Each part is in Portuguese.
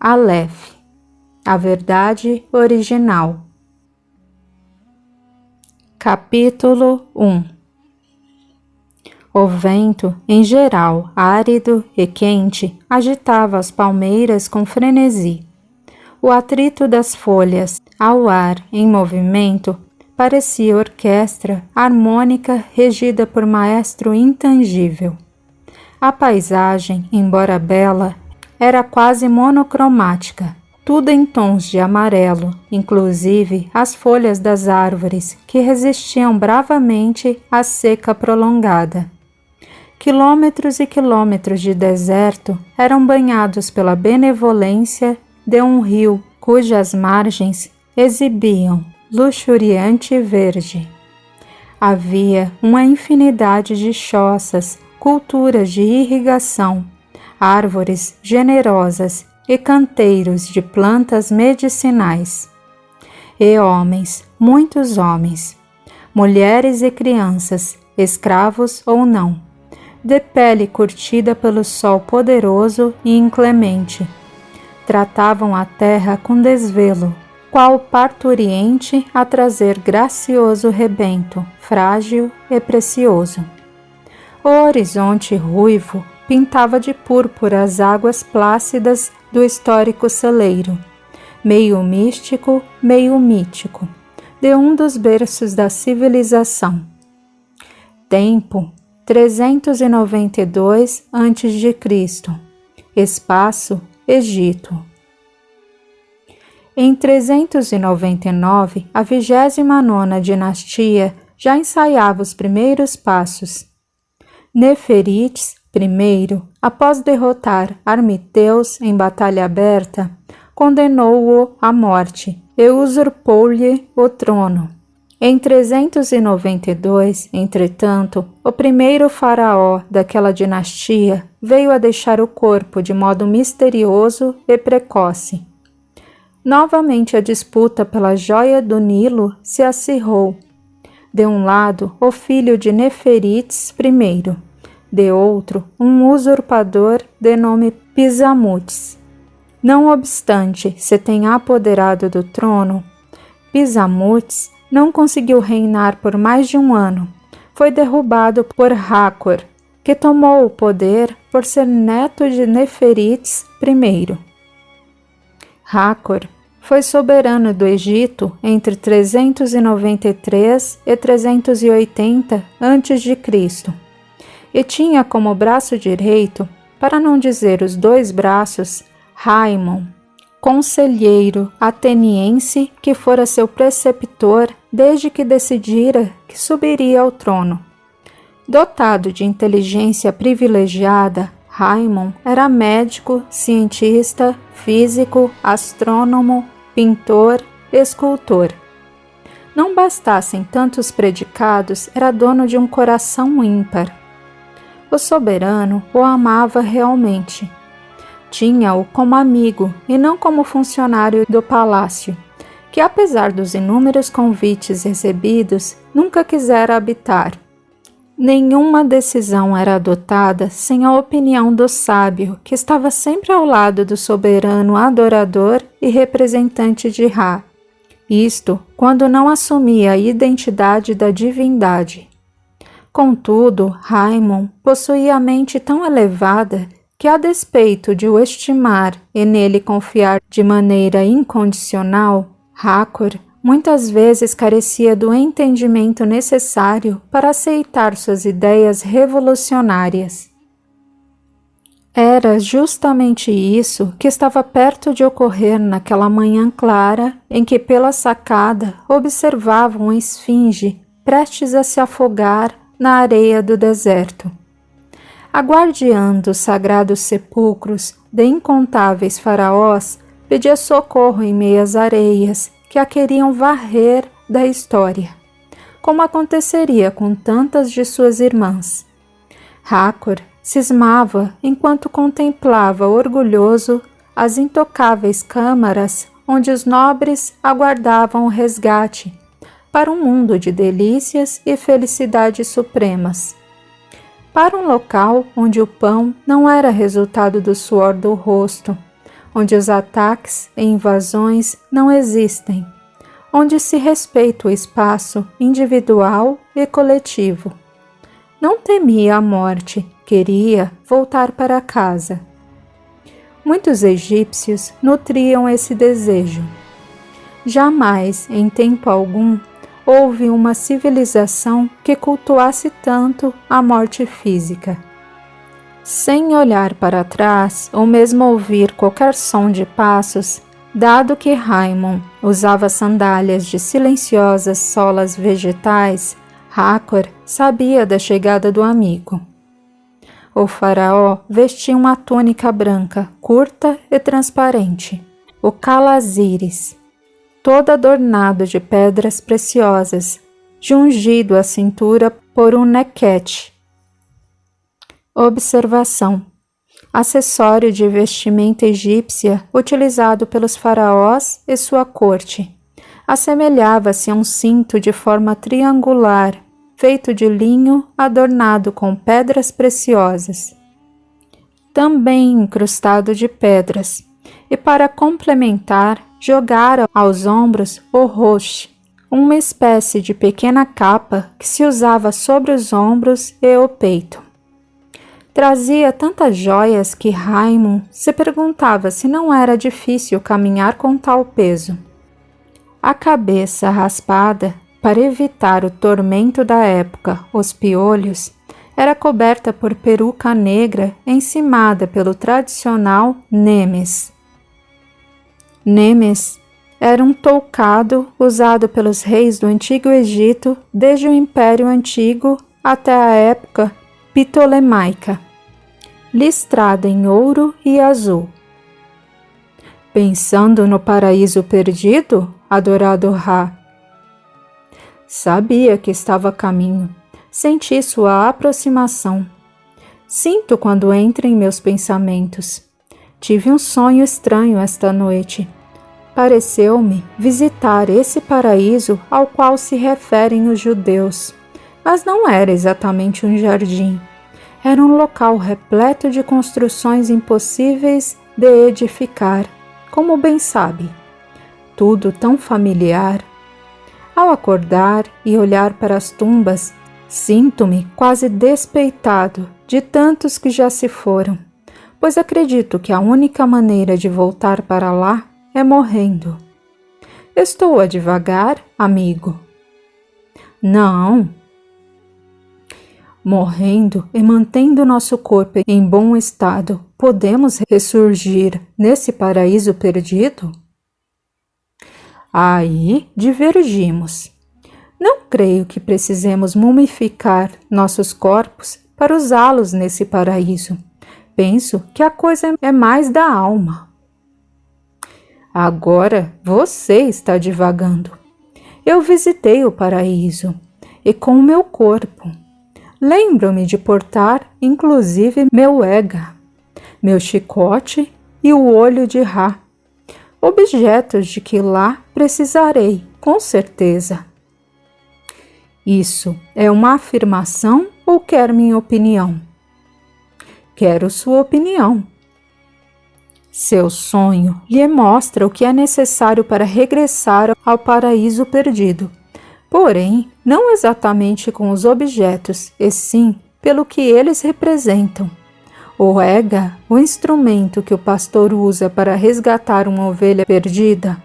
Aleph, a verdade original. Capítulo 1. O vento, em geral árido e quente, agitava as palmeiras com frenesi. O atrito das folhas ao ar em movimento parecia orquestra harmônica regida por maestro intangível. A paisagem, embora bela, era quase monocromática, tudo em tons de amarelo, inclusive as folhas das árvores que resistiam bravamente à seca prolongada. Quilômetros e quilômetros de deserto eram banhados pela benevolência de um rio cujas margens exibiam luxuriante verde. Havia uma infinidade de choças, culturas de irrigação, árvores generosas e canteiros de plantas medicinais. E homens, muitos homens, mulheres e crianças, escravos ou não, de pele curtida pelo sol poderoso e inclemente, tratavam a terra com desvelo, qual parturiente a trazer gracioso rebento, frágil e precioso. O horizonte ruivo pintava de púrpura as águas plácidas do histórico celeiro, meio místico, meio mítico, de um dos berços da civilização. Tempo 392 a.C. Espaço Egito. Em 399, a 29ª dinastia já ensaiava os primeiros passos. Neferítis I, após derrotar Armiteus em batalha aberta, condenou-o à morte e usurpou-lhe o trono. Em 392, entretanto, o primeiro faraó daquela dinastia veio a deixar o corpo de modo misterioso e precoce. Novamente a disputa pela joia do Nilo se acirrou. De um lado, o filho de Neferítis I, de outro, um usurpador de nome Pisamutes. Não obstante se tenha apoderado do trono, Pisamutes não conseguiu reinar por mais de um ano. Foi derrubado por Hácor, que tomou o poder por ser neto de Neferítis I. Hácor foi soberano do Egito entre 393 e 380 a.C. e tinha como braço direito, para não dizer os dois braços, Haimon, conselheiro ateniense que fora seu preceptor desde que decidira que subiria ao trono. Dotado de inteligência privilegiada, Haimon era médico, cientista, físico, astrônomo, pintor, escultor. Não bastassem tantos predicados, era dono de um coração ímpar. O soberano o amava realmente. Tinha-o como amigo e não como funcionário do palácio, que apesar dos inúmeros convites recebidos, nunca quisera habitar. Nenhuma decisão era adotada sem a opinião do sábio, que estava sempre ao lado do soberano adorador e representante de Ra. Isto quando não assumia a identidade da divindade. Contudo, Haimon possuía a mente tão elevada que, a despeito de o estimar e nele confiar de maneira incondicional, Hácor muitas vezes carecia do entendimento necessário para aceitar suas ideias revolucionárias. Era justamente isso que estava perto de ocorrer naquela manhã clara em que pela sacada observava uma esfinge prestes a se afogar na areia do deserto. A guardiã dos sagrados sepulcros de incontáveis faraós pedia socorro em meio às areias que a queriam varrer da história, como aconteceria com tantas de suas irmãs. Hácor cismava enquanto contemplava orgulhoso as intocáveis câmaras onde os nobres aguardavam o resgate para um mundo de delícias e felicidades supremas. Para um local onde o pão não era resultado do suor do rosto, onde os ataques e invasões não existem, onde se respeita o espaço individual e coletivo. Não temia a morte, queria voltar para casa. Muitos egípcios nutriam esse desejo. Jamais, em tempo algum, houve uma civilização que cultuasse tanto a morte física. Sem olhar para trás ou mesmo ouvir qualquer som de passos, dado que Raimon usava sandálias de silenciosas solas vegetais, Hakor sabia da chegada do amigo. O faraó vestia uma túnica branca, curta e transparente, o calazires, todo adornado de pedras preciosas, jungido à cintura por um nequete. Observação: acessório de vestimenta egípcia utilizado pelos faraós e sua corte. Assemelhava-se a um cinto de forma triangular, feito de linho adornado com pedras preciosas, também incrustado de pedras, e para complementar, jogaram aos ombros o roche, uma espécie de pequena capa que se usava sobre os ombros e o peito. Trazia tantas joias que Raimon se perguntava se não era difícil caminhar com tal peso. A cabeça raspada, para evitar o tormento da época, os piolhos, era coberta por peruca negra encimada pelo tradicional nemes. Nemes era um toucado usado pelos reis do Antigo Egito desde o Império Antigo até a época ptolemaica, listrado em ouro e azul. Pensando no paraíso perdido, adorado Ra? Sabia que estava a caminho. Senti sua aproximação. Sinto quando entra em meus pensamentos. Tive um sonho estranho esta noite. Pareceu-me visitar esse paraíso ao qual se referem os judeus, mas não era exatamente um jardim. Era um local repleto de construções impossíveis de edificar, como bem sabe. Tudo tão familiar. Ao acordar e olhar para as tumbas, sinto-me quase despeitado de tantos que já se foram, pois acredito que a única maneira de voltar para lá é morrendo. Estou a divagar, amigo? Não. Morrendo e mantendo nosso corpo em bom estado, podemos ressurgir nesse paraíso perdido? Aí divergimos. Não creio que precisemos mumificar nossos corpos para usá-los nesse paraíso. Penso que a coisa é mais da alma. Agora você está divagando. Eu visitei o paraíso, e com o meu corpo. Lembro-me de portar, inclusive, meu ega, meu chicote e o olho de Ra. Objetos de que lá precisarei, com certeza. Isso é uma afirmação ou quer minha opinião? Quero sua opinião. Seu sonho lhe mostra o que é necessário para regressar ao paraíso perdido, porém, não exatamente com os objetos, e sim pelo que eles representam. O ega, o instrumento que o pastor usa para resgatar uma ovelha perdida.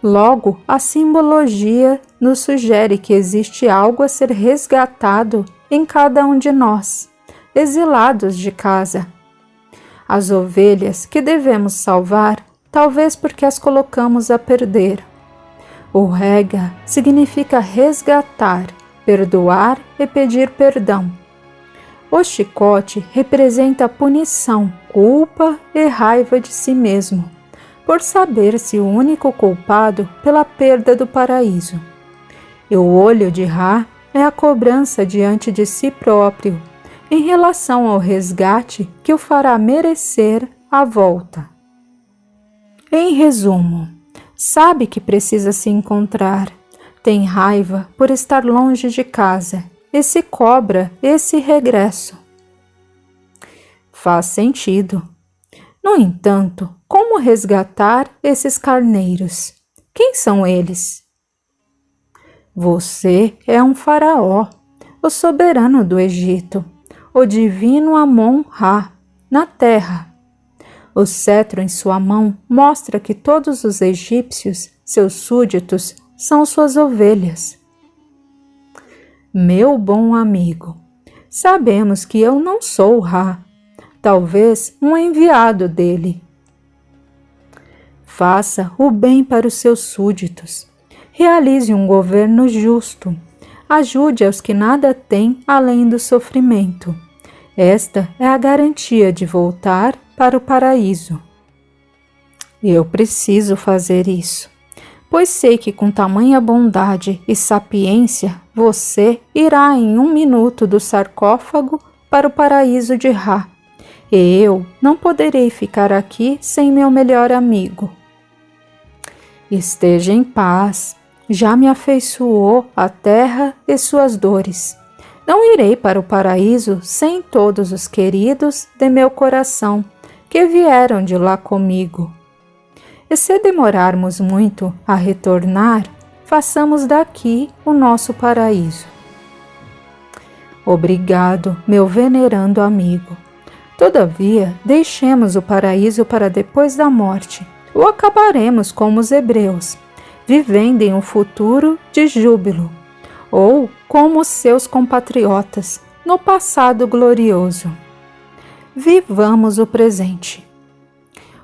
Logo, a simbologia nos sugere que existe algo a ser resgatado em cada um de nós, exilados de casa. As ovelhas que devemos salvar, talvez porque as colocamos a perder. O ega significa resgatar, perdoar e pedir perdão. O chicote representa a punição, culpa e raiva de si mesmo, por saber-se o único culpado pela perda do paraíso. E o olho de Ra é a cobrança diante de si próprio, em relação ao resgate que o fará merecer a volta. Em resumo, sabe que precisa se encontrar, tem raiva por estar longe de casa, e se cobra esse regresso. Faz sentido. No entanto, como resgatar esses carneiros. Quem são eles? Você é um faraó, o soberano do Egito, o divino Amon-Ra, na terra. O cetro em sua mão mostra que todos os egípcios, seus súditos, são suas ovelhas. Meu bom amigo, sabemos que eu não sou Ra, talvez um enviado dele. Faça o bem para os seus súditos, realize um governo justo, ajude aos que nada têm além do sofrimento. Esta é a garantia de voltar para o paraíso. Eu preciso fazer isso, pois sei que com tamanha bondade e sapiência você irá em 1 minuto do sarcófago para o paraíso de Ra, e eu não poderei ficar aqui sem meu melhor amigo. Esteja em paz, já me afeiçoou a terra e suas dores. Não irei para o paraíso sem todos os queridos de meu coração, que vieram de lá comigo. E se demorarmos muito a retornar, façamos daqui o nosso paraíso. Obrigado, meu venerando amigo. Todavia, deixemos o paraíso para depois da morte, ou acabaremos como os hebreus, vivendo em um futuro de júbilo, ou como os seus compatriotas, no passado glorioso. Vivamos o presente.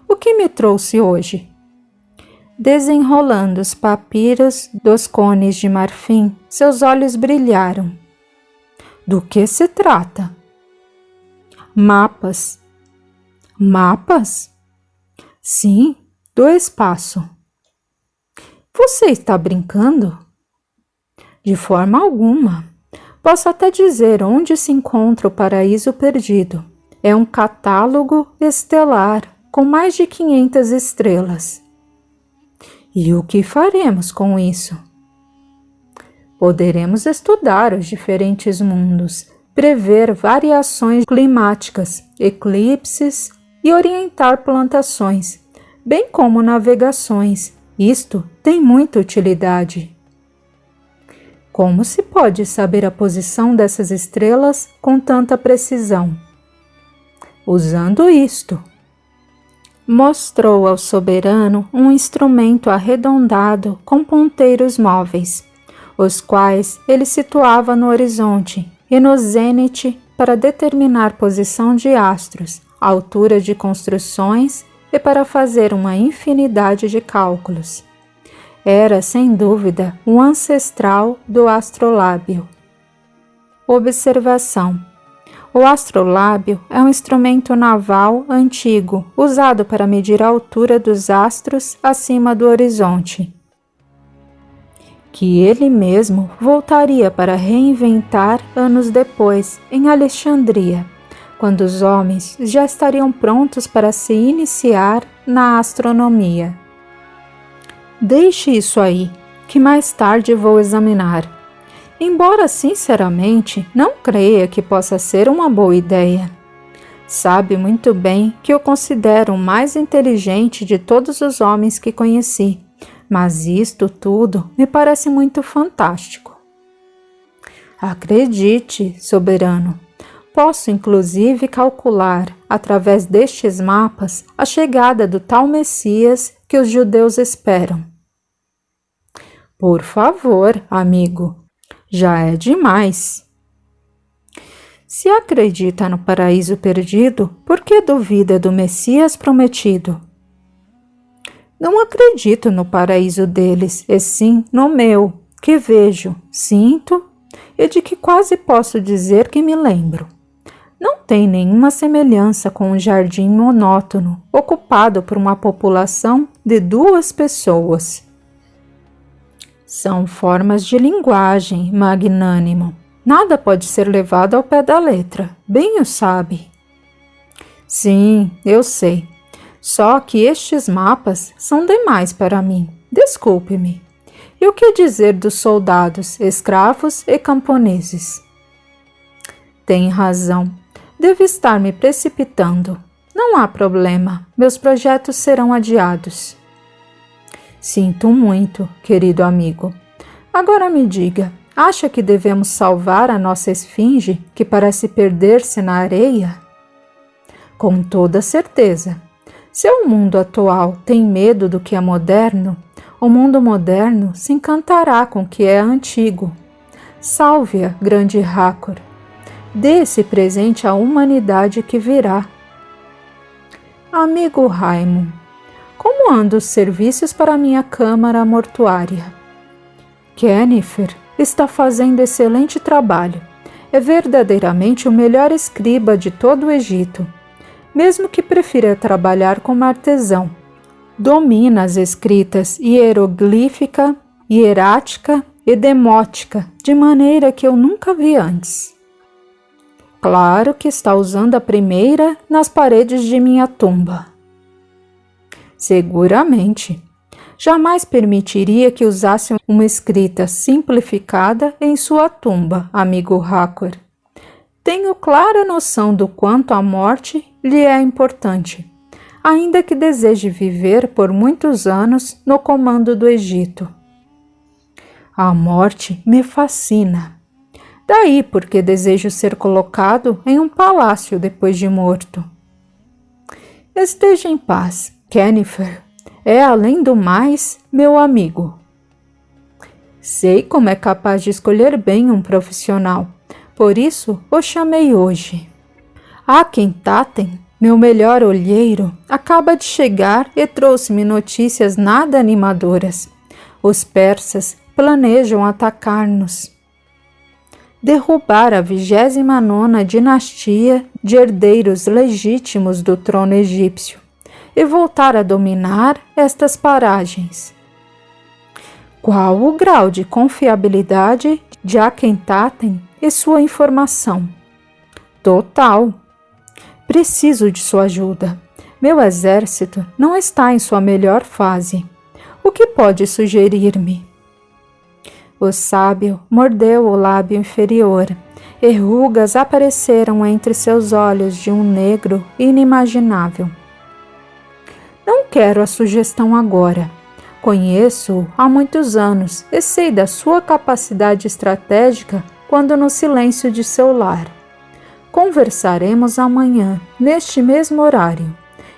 O que me trouxe hoje? Desenrolando os papiros dos cones de marfim, seus olhos brilharam. Do que se trata? Mapas. Mapas? Sim, do espaço. Você está brincando? De forma alguma. Posso até dizer onde se encontra o paraíso perdido. É um catálogo estelar com mais de 500 estrelas. E o que faremos com isso? Poderemos estudar os diferentes mundos, prever variações climáticas, eclipses e orientar plantações, bem como navegações. Isto tem muita utilidade. Como se pode saber a posição dessas estrelas com tanta precisão? Usando isto. Mostrou ao soberano um instrumento arredondado com ponteiros móveis, os quais ele situava no horizonte e no zênite para determinar posição de astros, altura de construções e para fazer uma infinidade de cálculos. Era, sem dúvida, um ancestral do astrolábio. Observação: o astrolábio é um instrumento naval antigo, usado para medir a altura dos astros acima do horizonte, que ele mesmo voltaria para reinventar anos depois, em Alexandria, quando os homens já estariam prontos para se iniciar na astronomia. Deixe isso aí, que mais tarde vou examinar. Embora, sinceramente, não creia que possa ser uma boa ideia. Sabe muito bem que eu considero o mais inteligente de todos os homens que conheci, mas isto tudo me parece muito fantástico. Acredite, soberano, posso inclusive calcular, através destes mapas, a chegada do tal Messias que os judeus esperam. Por favor, amigo, já é demais. Se acredita no paraíso perdido, por que duvida do Messias prometido? Não acredito no paraíso deles, e sim no meu, que vejo, sinto e de que quase posso dizer que me lembro. Não tem nenhuma semelhança com um jardim monótono, ocupado por uma população de 2 pessoas. São formas de linguagem, magnânimo. Nada pode ser levado ao pé da letra, bem o sabe. Sim, eu sei. Só que estes mapas são demais para mim. Desculpe-me. E o que dizer dos soldados, escravos e camponeses? Tem razão. Devo estar me precipitando. Não há problema, meus projetos serão adiados. Sinto muito, querido amigo. Agora me diga, acha que devemos salvar a nossa esfinge que parece perder-se na areia? Com toda certeza. Se o mundo atual tem medo do que é moderno, o mundo moderno se encantará com o que é antigo. Salve-a, grande Hathor. Dê esse presente à humanidade que virá. Amigo Raimund, como andam os serviços para minha câmara mortuária? Yennefer está fazendo excelente trabalho. É verdadeiramente o melhor escriba de todo o Egito, mesmo que prefira trabalhar como artesão. Domina as escritas hieroglífica, hierática e demótica de maneira que eu nunca vi antes. Claro que está usando a primeira nas paredes de minha tumba. Seguramente. Jamais permitiria que usasse uma escrita simplificada em sua tumba, amigo Hathor. Tenho clara noção do quanto a morte lhe é importante, ainda que deseje viver por muitos anos no comando do Egito. A morte me fascina. Daí porque desejo ser colocado em um palácio depois de morto. Esteja em paz, Yennefer. É, além do mais, meu amigo. Sei como é capaz de escolher bem um profissional, por isso o chamei hoje. Akhenaten, meu melhor olheiro, acaba de chegar e trouxe-me notícias nada animadoras. Os persas planejam atacar-nos. Derrubar a 29ª dinastia de herdeiros legítimos do trono egípcio e voltar a dominar estas paragens. Qual o grau de confiabilidade de Akhenaten e sua informação? Total. Preciso de sua ajuda. Meu exército não está em sua melhor fase. O que pode sugerir-me? O sábio mordeu o lábio inferior e rugas apareceram entre seus olhos de um negro inimaginável. Não quero a sugestão agora. Conheço-o há muitos anos e sei da sua capacidade estratégica quando no silêncio de seu lar. Conversaremos amanhã, neste mesmo horário,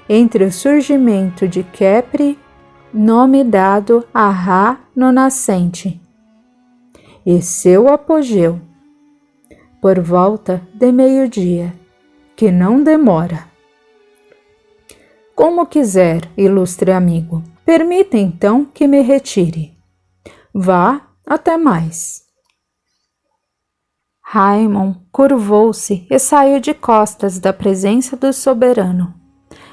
entre o surgimento de Khepri, nome dado a Ra no nascente, e seu apogeu, por volta de meio-dia, que não demora. Como quiser, ilustre amigo. Permita então que me retire. Vá, até mais. Raimund curvou-se e saiu de costas da presença do soberano,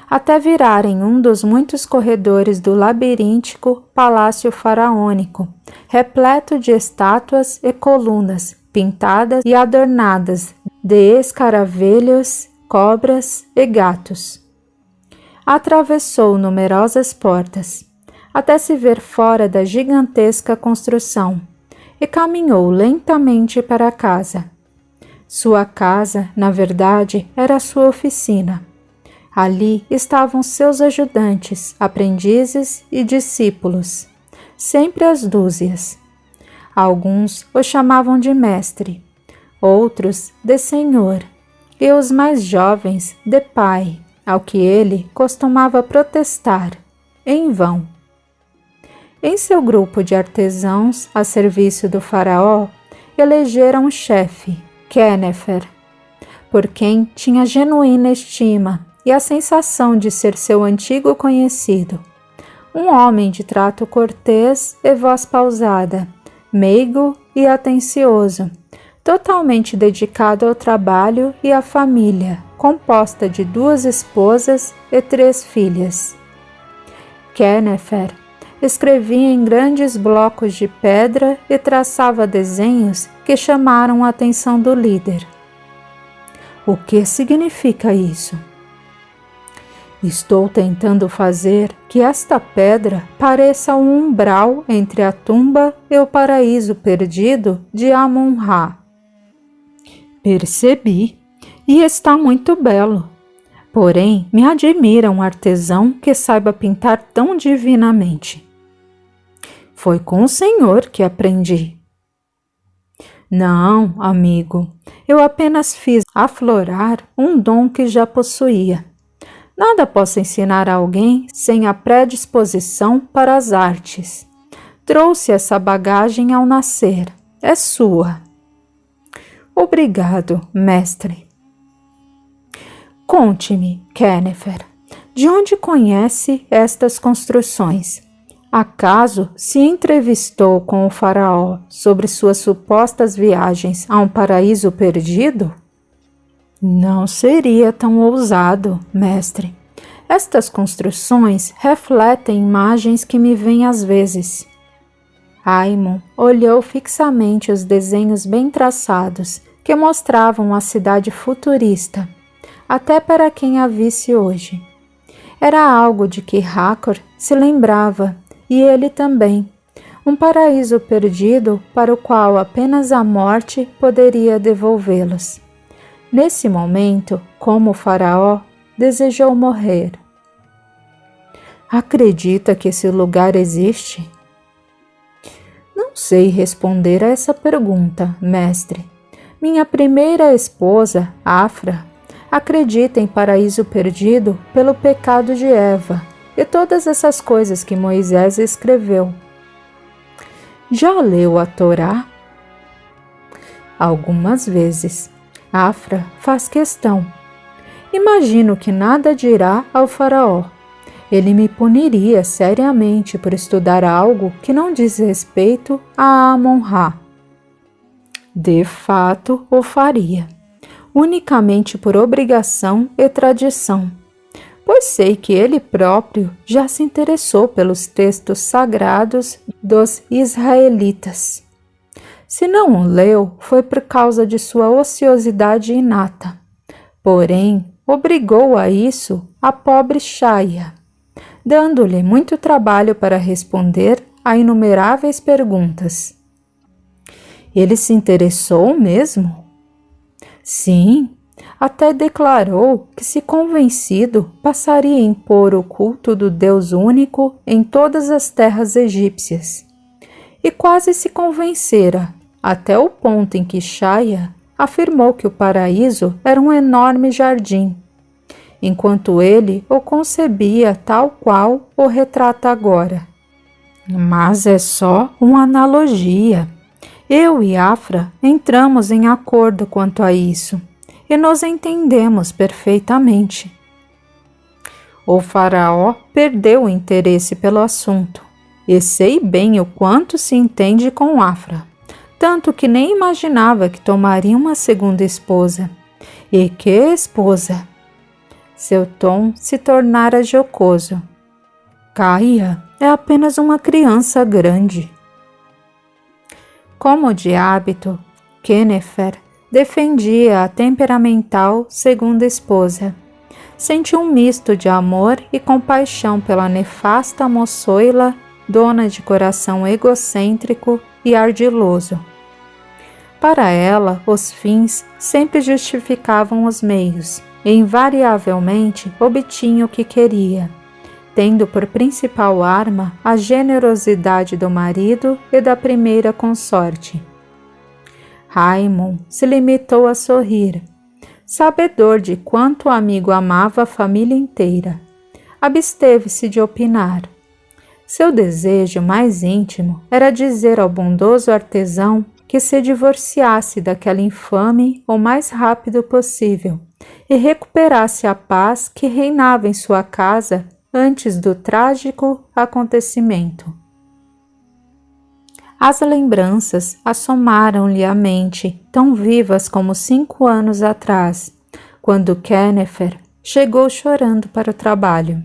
até virar em um dos muitos corredores do labiríntico palácio faraônico, repleto de estátuas e colunas, pintadas e adornadas de escaravelhos, cobras e gatos. Atravessou numerosas portas, até se ver fora da gigantesca construção, e caminhou lentamente para a casa. Sua casa, na verdade, era sua oficina. Ali estavam seus ajudantes, aprendizes e discípulos, sempre às dúzias. Alguns o chamavam de mestre, outros de senhor, e os mais jovens de pai, ao que ele costumava protestar, em vão. Em seu grupo de artesãos a serviço do faraó, elegeram um chefe, Yennefer, por quem tinha genuína estima e a sensação de ser seu antigo conhecido. Um homem de trato cortês e voz pausada, meigo e atencioso, totalmente dedicado ao trabalho e à família, composta de 2 esposas e 3 filhas. Yennefer escrevia em grandes blocos de pedra e traçava desenhos que chamaram a atenção do líder. O que significa isso? Estou tentando fazer que esta pedra pareça um umbral entre a tumba e o paraíso perdido de Amon-Ra. Percebi, e está muito belo. Porém, me admira um artesão que saiba pintar tão divinamente. Foi com o senhor que aprendi. Não, amigo, eu apenas fiz aflorar um dom que já possuía. Nada posso ensinar a alguém sem a predisposição para as artes. Trouxe essa bagagem ao nascer. É sua. Obrigado, mestre. Conte-me, Kennefer, de onde conhece estas construções? Acaso se entrevistou com o faraó sobre suas supostas viagens a um paraíso perdido? Não seria tão ousado, mestre. Estas construções refletem imagens que me vêm às vezes. Aimon olhou fixamente os desenhos bem traçados que mostravam a cidade futurista, até para quem a visse hoje. Era algo de que Hakor se lembrava, e ele também. Um paraíso perdido para o qual apenas a morte poderia devolvê-los. Nesse momento, como o faraó, desejou morrer. Acredita que esse lugar existe? Não sei responder a essa pergunta, mestre. Minha primeira esposa, Afra, acredita em paraíso perdido pelo pecado de Eva e todas essas coisas que Moisés escreveu. Já leu a Torá? Algumas vezes. Afra faz questão. Imagino que nada dirá ao faraó. Ele me puniria seriamente por estudar algo que não diz respeito a Amon-Ra. De fato, o faria, unicamente por obrigação e tradição, pois sei que ele próprio já se interessou pelos textos sagrados dos israelitas. Se não o leu, foi por causa de sua ociosidade inata. Porém, obrigou a isso a pobre Shaya, dando-lhe muito trabalho para responder a inumeráveis perguntas. Ele se interessou mesmo? Sim, até declarou que, se convencido, passaria a impor o culto do Deus único em todas as terras egípcias. E quase se convencera, até o ponto em que Shaya afirmou que o paraíso era um enorme jardim, enquanto ele o concebia tal qual o retrata agora. Mas é só uma analogia. Eu e Afra entramos em acordo quanto a isso e nos entendemos perfeitamente. O faraó perdeu o interesse pelo assunto e sei bem o quanto se entende com Afra, tanto que nem imaginava que tomaria uma segunda esposa. E que esposa! Seu tom se tornara jocoso. Caia é apenas uma criança grande. Como de hábito, Kennefer defendia a temperamental segunda esposa. Sentiu um misto de amor e compaixão pela nefasta moçoila, dona de coração egocêntrico e ardiloso. Para ela, os fins sempre justificavam os meios, e invariavelmente obtinha o que queria, tendo por principal arma a generosidade do marido e da primeira consorte. Aimon se limitou a sorrir, sabedor de quanto o amigo amava a família inteira. Absteve-se de opinar. Seu desejo mais íntimo era dizer ao bondoso artesão que se divorciasse daquela infame o mais rápido possível e recuperasse a paz que reinava em sua casa antes do trágico acontecimento. As lembranças assomaram-lhe à mente, tão vivas como 5 anos atrás, quando Kennefer chegou chorando para o trabalho.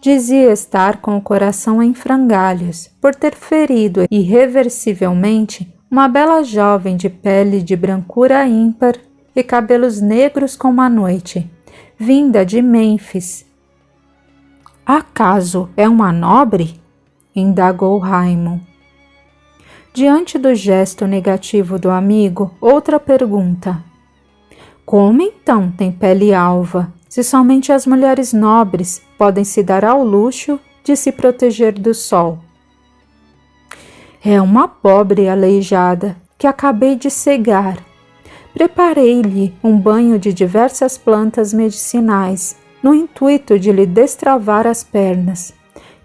Dizia estar com o coração em frangalhos por ter ferido irreversivelmente uma bela jovem de pele de brancura ímpar e cabelos negros como a noite, vinda de Mênfis. Acaso é uma nobre? Indagou Aimon. Diante do gesto negativo do amigo, outra pergunta. Como então tem pele alva, se somente as mulheres nobres podem se dar ao luxo de se proteger do sol? É uma pobre aleijada que acabei de cegar. Preparei-lhe um banho de diversas plantas medicinais, no intuito de lhe destravar as pernas.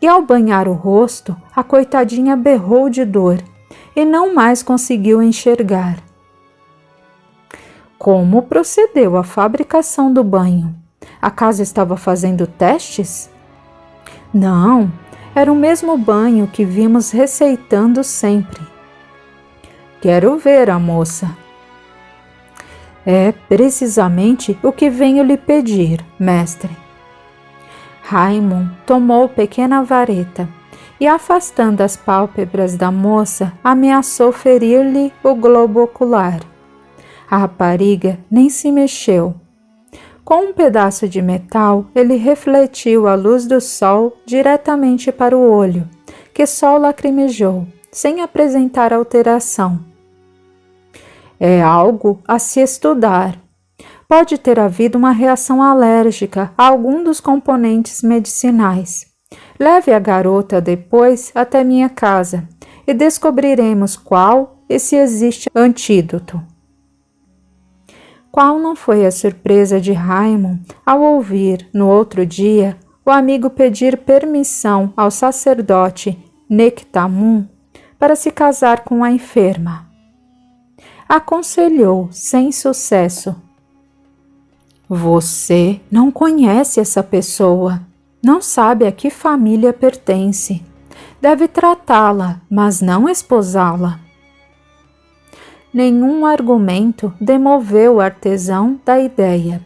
E ao banhar o rosto, a coitadinha berrou de dor e não mais conseguiu enxergar. Como procedeu a fabricação do banho? Acaso estava fazendo testes? Não, era o mesmo banho que vimos receitando sempre. Quero ver a moça. É precisamente o que venho lhe pedir, mestre. Raimund tomou pequena vareta e, afastando as pálpebras da moça, ameaçou ferir-lhe o globo ocular. A rapariga nem se mexeu. Com um pedaço de metal, ele refletiu a luz do sol diretamente para o olho, que só lacrimejou, sem apresentar alteração. É algo a se estudar. Pode ter havido uma reação alérgica a algum dos componentes medicinais. Leve a garota depois até minha casa e descobriremos qual e se existe antídoto. Qual não foi a surpresa de Raimund ao ouvir, no outro dia, o amigo pedir permissão ao sacerdote Nectamun para se casar com a enferma. Aconselhou sem sucesso. Você não conhece essa pessoa, não sabe a que família pertence. Deve tratá-la, mas não esposá-la. Nenhum argumento demoveu o artesão da ideia,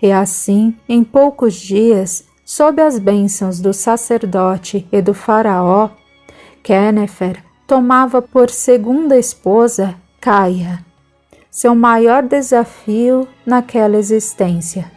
e assim, em poucos dias, sob as bênçãos do sacerdote e do faraó, Quennefer tomava por segunda esposa Caia, seu maior desafio naquela existência.